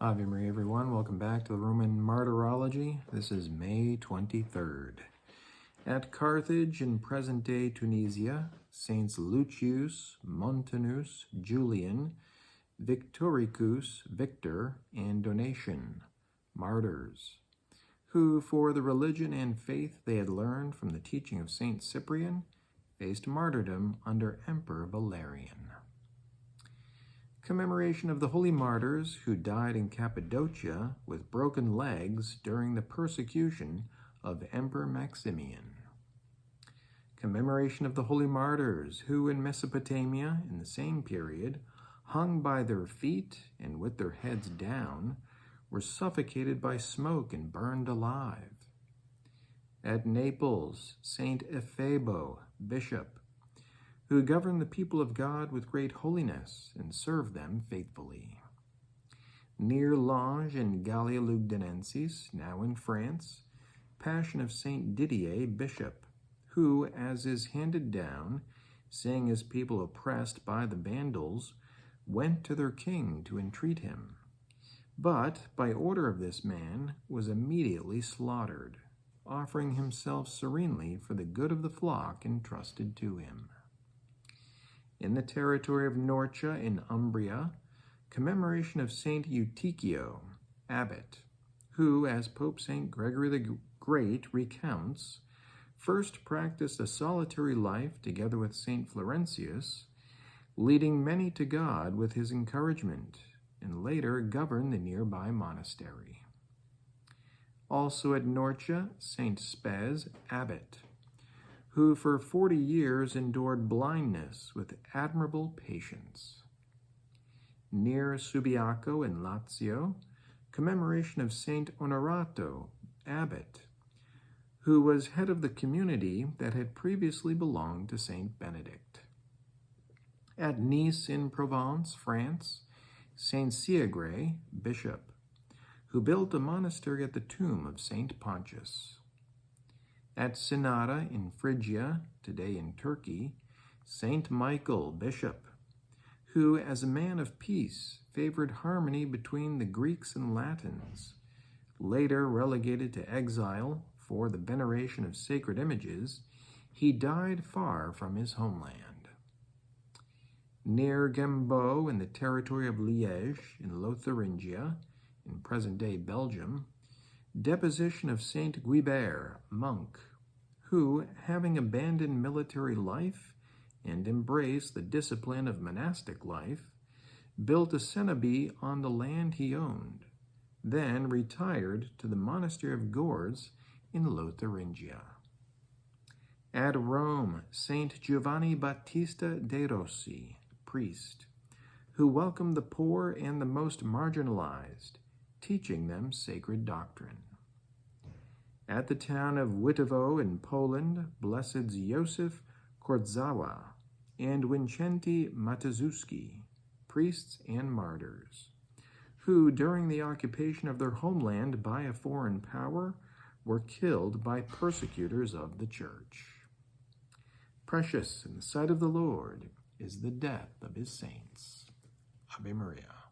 Ave Maria, everyone. Welcome back to the Roman Martyrology. This is May 23rd. At Carthage in present-day Tunisia, Saints Lucius, Montanus, Julian, Victoricus, Victor, and Donatian, martyrs, who for the religion and faith they had learned from the teaching of Saint Cyprian, faced martyrdom under Emperor Valerian. Commemoration of the holy martyrs who died in Cappadocia with broken legs during the persecution of Emperor Maximian. Commemoration of the holy martyrs who in Mesopotamia in the same period, hung by their feet and with their heads down, were suffocated by smoke and burned alive. At Naples, Saint Ephebo, bishop, who governed the people of God with great holiness and served them faithfully. Near Lange in Gallia Lugdunensis, now in France, Passion of Saint Didier, bishop, who, as is handed down, seeing his people oppressed by the Vandals, went to their king to entreat him, but, by order of this man, was immediately slaughtered, offering himself serenely for the good of the flock entrusted to him. In the territory of Norcia in Umbria, commemoration of Saint Eutychio, abbot, who, as Pope Saint Gregory the Great recounts, first practiced a solitary life together with Saint Florentius, leading many to God with his encouragement, and later governed the nearby monastery. Also at Norcia, Saint Spes, abbot, who for 40 years endured blindness with admirable patience. Near Subiaco in Lazio, commemoration of Saint Onorato, abbot, who was head of the community that had previously belonged to Saint Benedict. At Nice in Provence, France, Saint Siegre, bishop, who built a monastery at the tomb of Saint Pontius. At Synada in Phrygia, today in Turkey, Saint Michael, bishop, who, as a man of peace, favored harmony between the Greeks and Latins, later relegated to exile for the veneration of sacred images, he died far from his homeland. Near Gembo in the territory of Liège in Lotharingia, in present-day Belgium, deposition of Saint Guibert, monk, who, having abandoned military life and embraced the discipline of monastic life, built a cenobe on the land he owned, then retired to the monastery of Gorz in Lotharingia. At Rome, Saint Giovanni Battista de' Rossi, priest, who welcomed the poor and the most marginalized, teaching them sacred doctrine. At the town of Witowo in Poland, Blessed Józef Kordzawa and Wincenti Matuszewski, priests and martyrs, who, during the occupation of their homeland by a foreign power, were killed by persecutors of the Church. Precious in the sight of the Lord is the death of his saints. Ave Maria.